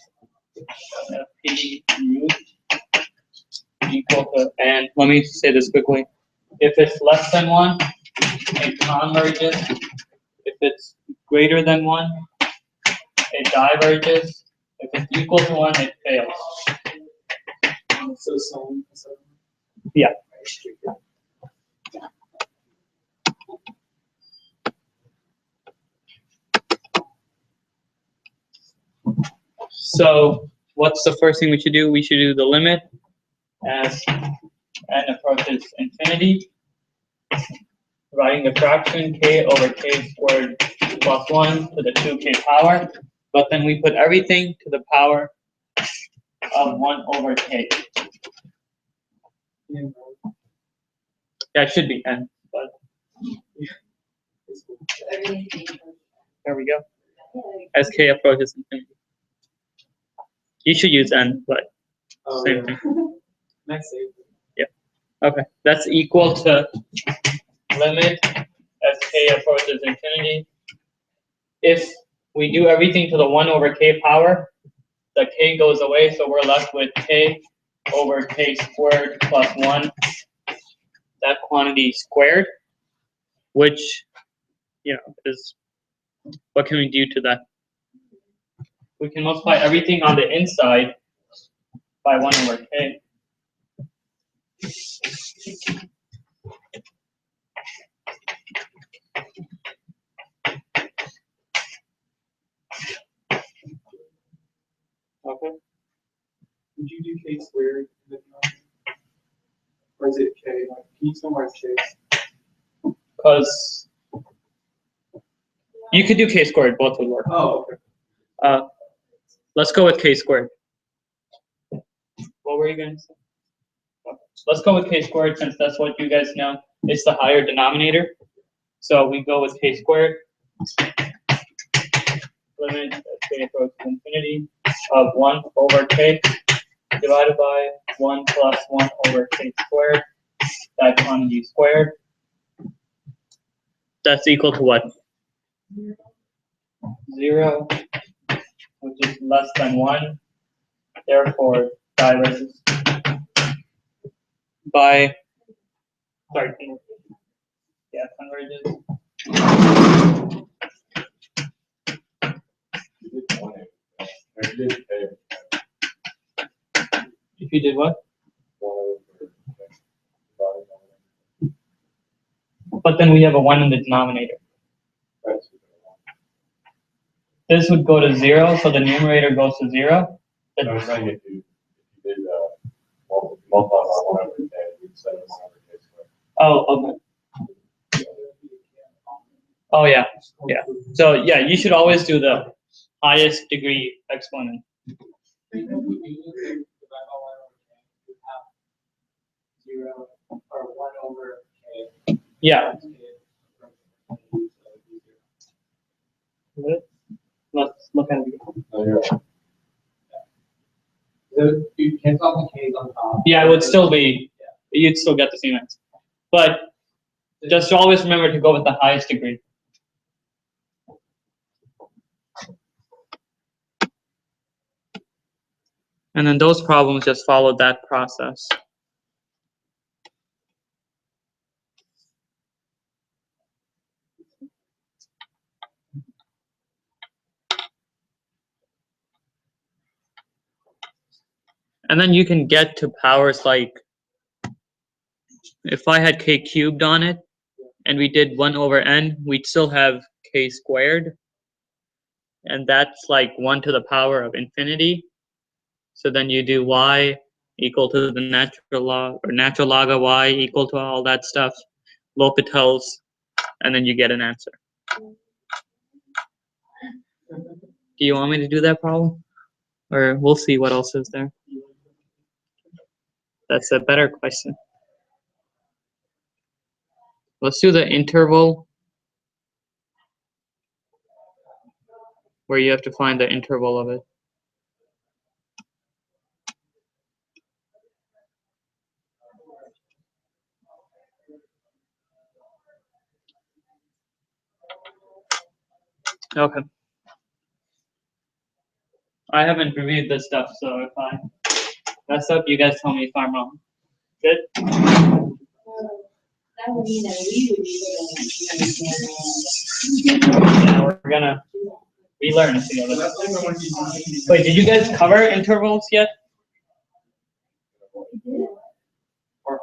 p root equal to, and let me say this quickly. If it's less than 1, it converges. If it's greater than 1, it diverges. If it's equal to 1, it fails. So sign. Yeah. So what's the first thing we should do? We should do the limit as n approaches infinity, writing the fraction k over k squared plus 1 to the 2k power, but then we put everything to the power of 1 over k. Yeah, it should be n, but there we go. As k approaches infinity. You should use n, but Oh, same yeah. thing. Next save. Okay, that's equal to limit as k approaches infinity. If we do everything to the 1 over k power, the k goes away, so we're left with k over k squared plus 1, that quantity squared, which, is, what can we do to that? We can multiply everything on the inside by 1 over k. Okay. Would you do k squared in the denominator? Or is it k? Like, p somewhere is k. Because you could do k squared, both would work. Oh, okay. Let's go with k squared. What were you going to say? Okay. Let's go with k squared since that's what you guys know. It's the higher denominator. So we go with k squared. Limit as k approaches infinity of 1 over k divided by 1 plus 1 over k squared. That quantity squared. That's equal to what? 0, which is less than 1. Therefore, diverges by, sorry, yeah, converges. You did 1 over, or you did k, If you did what? 1 over, divided by But then we have a 1 in the denominator. 1. That's This would go to 0, so the numerator goes to 0. I was saying if you did, multiply by 1 over k, you'd say 1 over k squared. Oh, okay. Oh, yeah. Yeah. So, yeah, you should always do the highest degree exponent. Because we do divide by 1 over k, you have 0 or 1 over k. Yeah. Let's look at it. Oh, you're right. So you cancel off the k's on top. Yeah, it would still be, you'd still get the same answer. But just always remember to go with the highest degree. And then those problems just followed that process. And then you can get to powers like, if I had k cubed on it, and we did 1 over n, we'd still have k squared. And that's like 1 to the power of infinity. So then you do y equal to the natural log, or natural log of y equal to all that stuff, L'Hopital's, and then you get an answer. Do you want me to do that problem? Or we'll see what else is there. That's a better question. Let's do the interval where you have to find the interval of it. Okay. I haven't reviewed this stuff, so if I mess up, you guys tell me if I'm wrong. Good? That would mean that we would be able to Yeah, we're gonna relearn it together. Wait, did you guys cover intervals yet? Or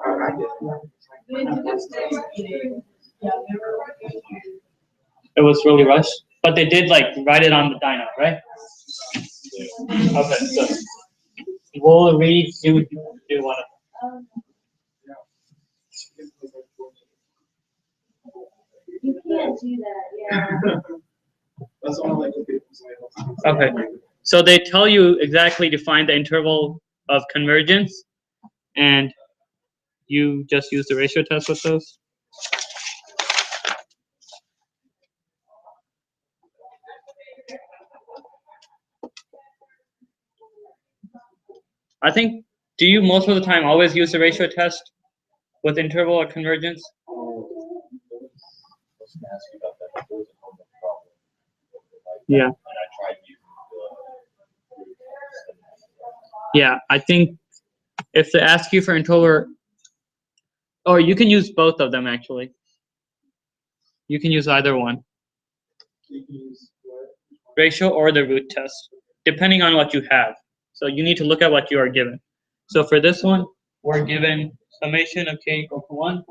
It was really rushed, but they did like write it on the dyno, right? Okay, so we'll read do one of You can't do that, yeah. That's one of like the people say. them. Okay, so they tell you exactly to find the interval of convergence, and you just use the ratio test with those. I think, do you most of the time always use the ratio test with interval or convergence? I was gonna ask you about that. There was a homework problem. Yeah. And I tried using Yeah, I think if they ask you for interval, or you can use both of them actually. You can use either one, ratio or the root test, depending on what you have. So you need to look at what you are given. So for this one, we're given summation of k equal to 1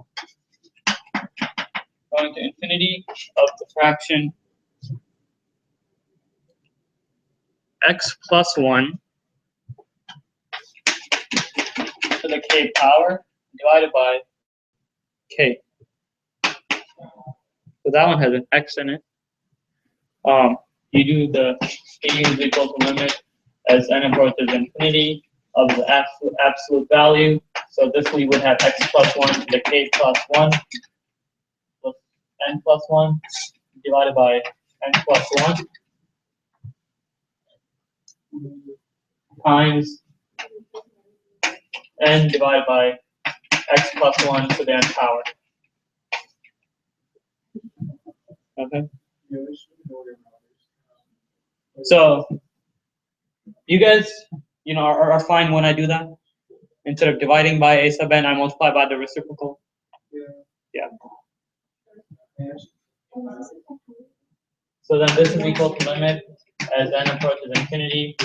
going to infinity of the fraction x plus 1 to the k power divided by k. So that one has an x in it. You do the k is equal to limit as n approaches infinity of the absolute value. So this we would have x plus 1 to the k plus 1 plus n plus 1 divided by n plus 1 times n divided by x plus 1 to the n power. Okay. So you guys, are fine when I do that. Instead of dividing by a sub n, I multiply by the reciprocal. Yeah. So then this is equal to limit as n approaches infinity.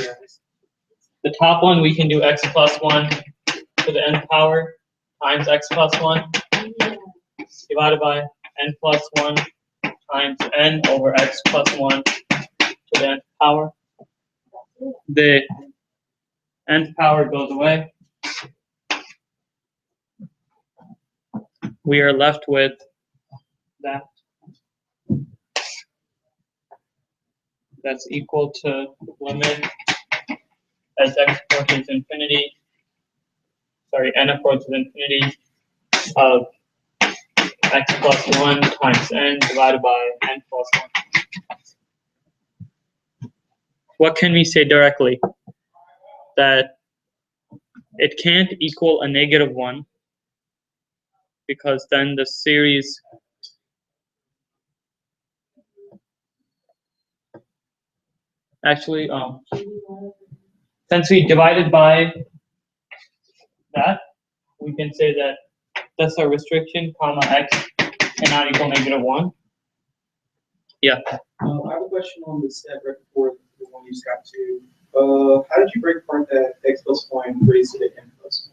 The top one we can do x plus 1 to the n power times x plus 1 divided by n plus 1 times n over x plus 1 to the nth power. The nth power goes away. We are left with that. That's equal to limit as x approaches infinity. Sorry, n approaches infinity of x plus 1 times n divided by n plus 1. What can we say directly? That it can't equal a negative 1 because then the series actually, since we divided by that, we can say that that's our restriction, comma x cannot equal negative 1. Yeah. I have a question on the step right before the one you just got to. How did you break apart that x plus 1 raised to the n plus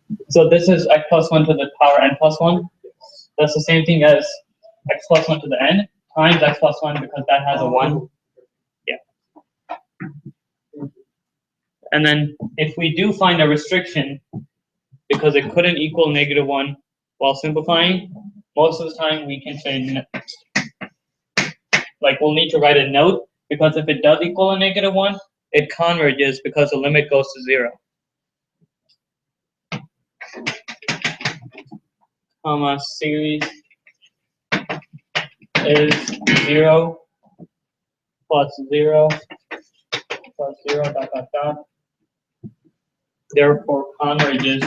1? So this is x plus 1 to the power n plus 1. That's the same thing as x plus 1 to the n times x plus 1 because that has a 1. Yeah. And then if we do find a restriction because it couldn't equal negative 1 while simplifying, most of the time we can say, like we'll need to write a note because if it does equal a negative 1, it converges because the limit goes to 0. Comma series is 0 plus 0 plus 0 dot dot dot. Therefore converges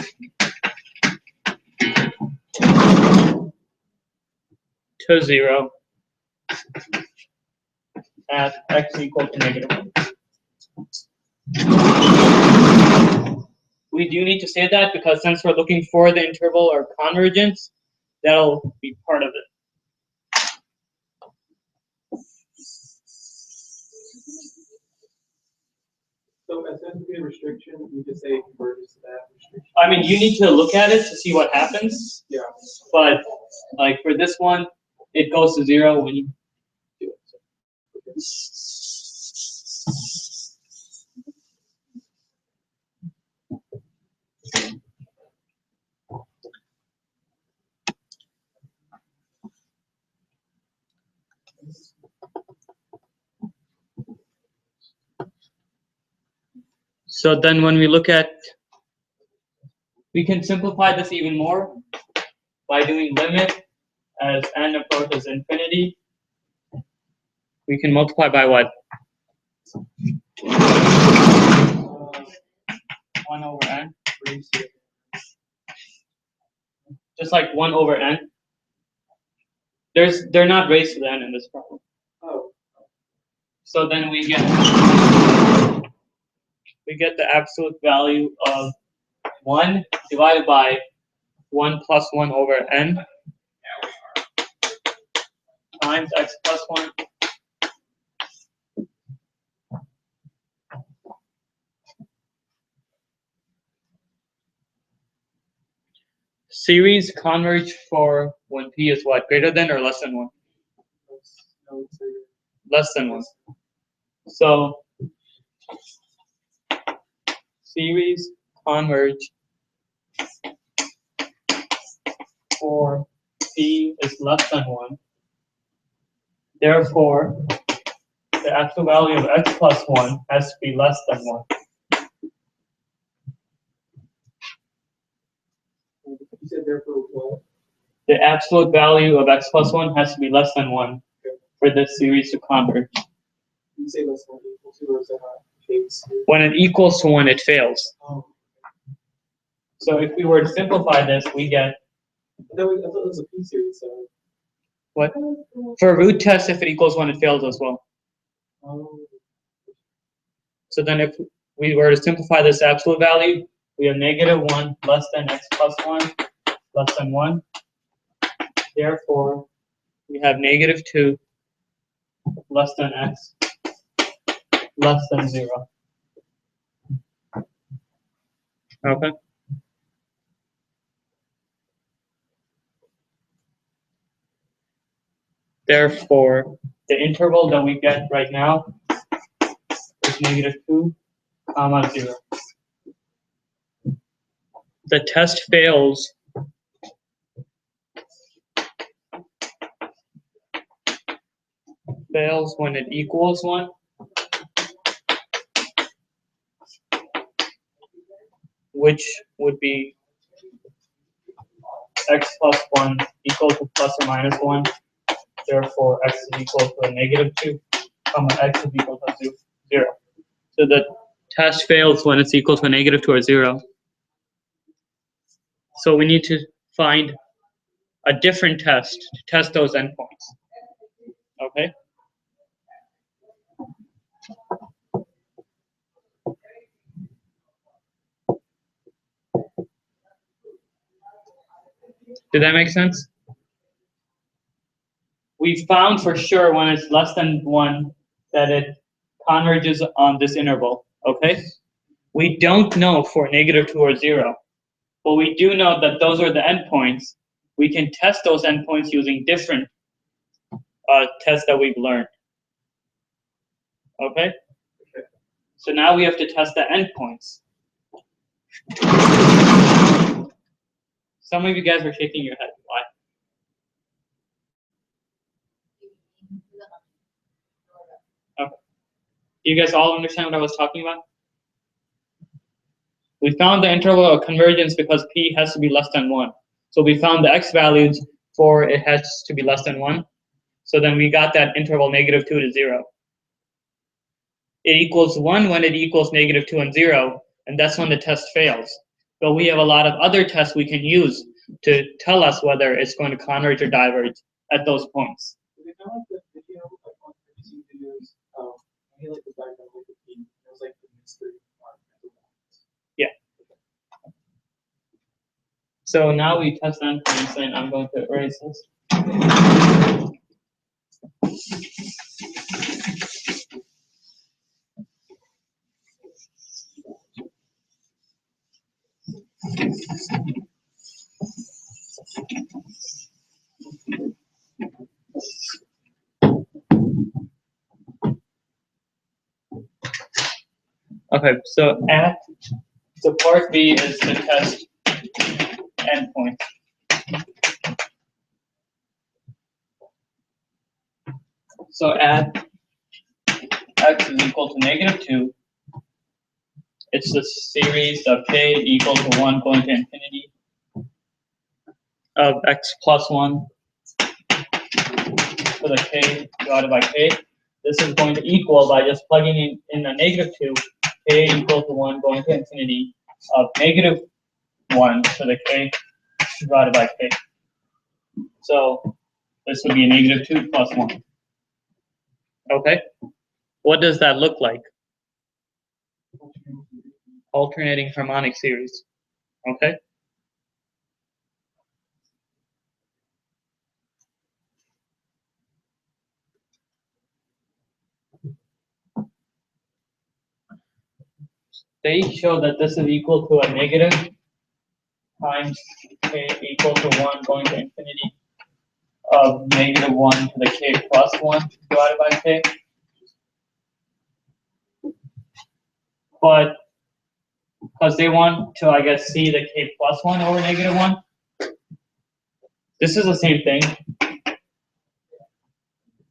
to 0 at x equal to negative 1. We do need to say that because since we're looking for the interval or convergence, that'll be part of it. So as soon as we get a restriction, we just say it converges to that restriction. I mean, you need to look at it to see what happens. Yeah. But like for this one, it goes to 0 when you do it. So then when we look at, we can simplify this even more by doing limit as n approaches infinity. We can multiply by what? 1 over n. Just like 1 over n. They're not raised to the n in this problem. Oh. So then we get the absolute value of 1 divided by 1 plus 1 over n times x plus 1 series converge for when p is what? Greater than or less than 1? Less than 1. So series converge for p is less than 1. Therefore, the absolute value of x plus 1 has to be less than 1. You said therefore what? The absolute value of x plus 1 has to be less than 1 for this series to converge. You say less than equal to, or is that not the case? When it equals to 1, it fails. Oh. So if we were to simplify this, we get I thought it was a P series, so. what? For a root test, if it equals 1, it fails as well. Oh. So then if we were to simplify this absolute value, we have negative 1 less than x plus 1 less than 1. Therefore, we have negative 2 less than x less than 0. Okay. Therefore, the interval that we get right now is negative 2, comma 0. The test fails when it equals 1, which would be x plus 1 equal to plus or minus 1. Therefore, x is equal to a negative 2, comma x is equal to 0. So the test fails when it's equal to a negative 2 or 0. So we need to find a different test to test those endpoints. Okay? Did that make sense? We found for sure when it's less than 1 that it converges on this interval. Okay? We don't know for negative 2 or 0. But we do know that those are the endpoints. We can test those endpoints using different tests that we've learned. Okay? So now we have to test the endpoints. Some of you guys are shaking your head. Why? Okay. Do you guys all understand what I was talking about? We found the interval of convergence because p has to be less than 1. So we found the x values for it has to be less than 1. So then we got that interval negative 2 to 0. It equals 1 when it equals negative 2 and 0, and that's when the test fails. But we have a lot of other tests we can use to tell us whether it's going to converge or diverge at those points. Is it kind of like the video, like on BBC videos, I feel like the diagram with the P, it was like the mystery part. Yeah. So now we test endpoints, and I'm going to erase this. Okay, so part B is the test endpoint. So at x is equal to -2, it's the series of k equal to 1 going to infinity of x plus 1 to the k divided by k. This is going to equal, by just plugging in the -2, k equal to 1 going to infinity of -1 to the k divided by k. So this would be a -2 plus 1. Okay? What does that look like? Alternating harmonic series. Okay? They show that this is equal to a negative times k equal to 1 going to infinity of -1 to the k plus 1 divided by k. But because they want to, I guess, see the k plus 1 over -1, this is the same thing.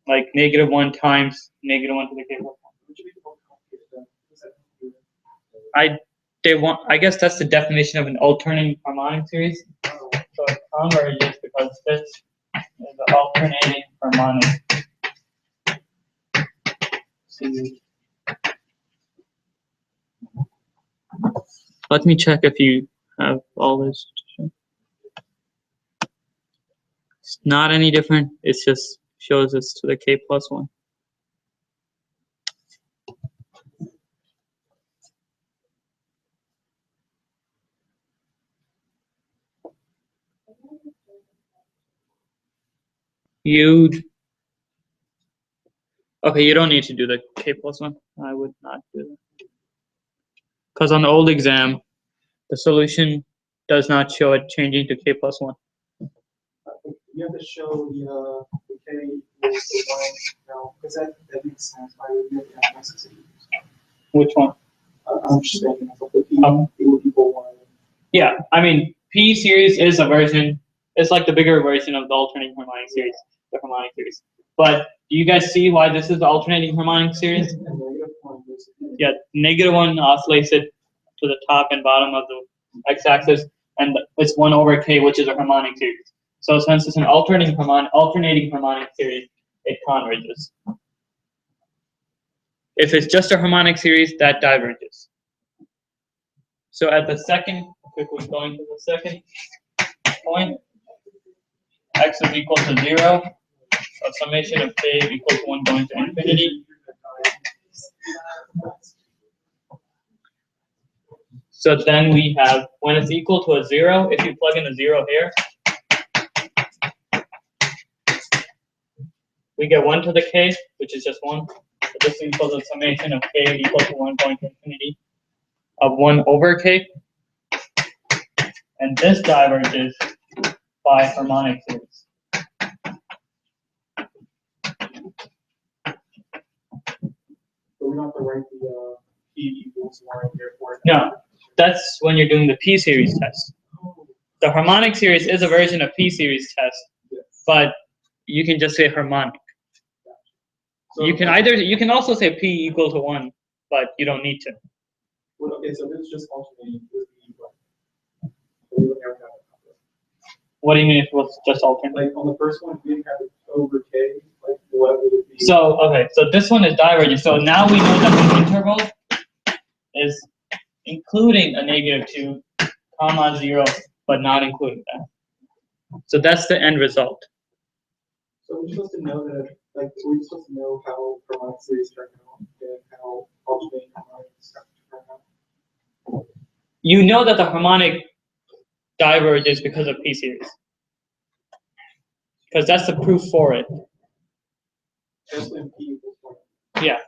Like -1 times -1 to the k plus 1. I guess that's the definition of an alternating harmonic series. So it converges because this is the alternating harmonic series. Let me check if you have all this. It's not any different. It just shows us to the k plus 1. Okay, you don't need to do the k plus 1. I would not do that. Because on the old exam, the solution does not show it changing to k plus 1. You have to show the k equals to 1 now, because that makes sense. Why would you have to necessity? Which one? I'm just thinking of the p equal 1. Yeah, I mean, P series is a version. It's like the bigger version of the alternating harmonic series, the harmonic series. But do you guys see why this is the alternating harmonic series? Yeah, -1 oscillates it to the top and bottom of the x-axis, and it's 1 over k, which is a harmonic series. So since it's an alternating harmonic series, it converges. If it's just a harmonic series, that diverges. So at the second, quickly going to the second point, x is equal to 0, a summation of k equals 1 going to infinity. So then we have, when it's equal to a 0, if you plug in a 0 here, we get 1 to the k, which is just 1. So this equals a summation of k equal to 1 going to infinity of 1 over k. And this diverges by harmonic series. So we don't have to write the p equals 1 here for it. No, that's when you're doing the P series test. The harmonic series is a version of P series test, but you can just say harmonic. So You can also say P equal to 1, but you don't need to. Well, okay, so this is just alternating with p equal. We would never have it. What do you mean if it was just alternate? Like on the first one, we didn't have it over k. Like what would it be? So okay, so this one is divergent. So now we know that the interval is including a -2, comma 0, but not including that. So that's the end result. So we're supposed to know that, like, we're supposed to know how harmonic series turn out and how alternating harmonic stuff turn out. You know that the harmonic diverges because of P series. Because that's the proof for it. That's when p equals 1. Yeah.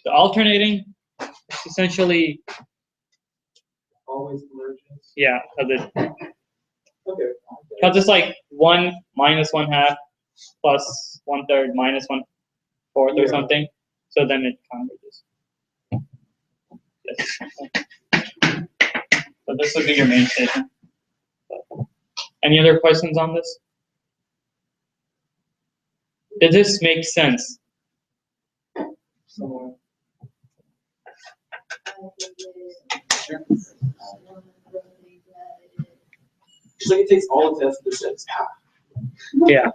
The alternating is essentially always converges? Yeah, because Okay. it's like 1 minus 1/2 plus 1/3 minus 1/4 or Yeah. something. So then it converges. Yes. So this would be your main statement. Any other questions on this? Does this make sense? So, it's like it takes all of tests and just says, Yeah,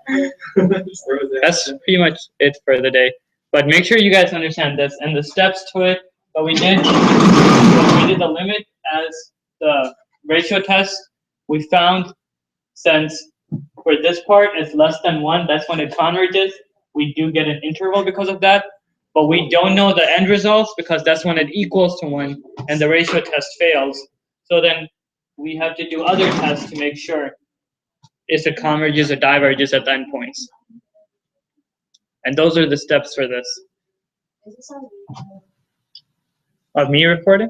Just throws it. that's pretty much it for the day. But make sure you guys understand this and the steps to it. But we did the limit as the ratio test. We found since for this part is less than 1, that's when it converges. We do get an interval because of that. But we don't know the end results because that's when it equals to 1 and the ratio test fails. So then we have to do other tests to make sure if it converges or diverges at the endpoints. And those are the steps for this. Is this on? Of me recording?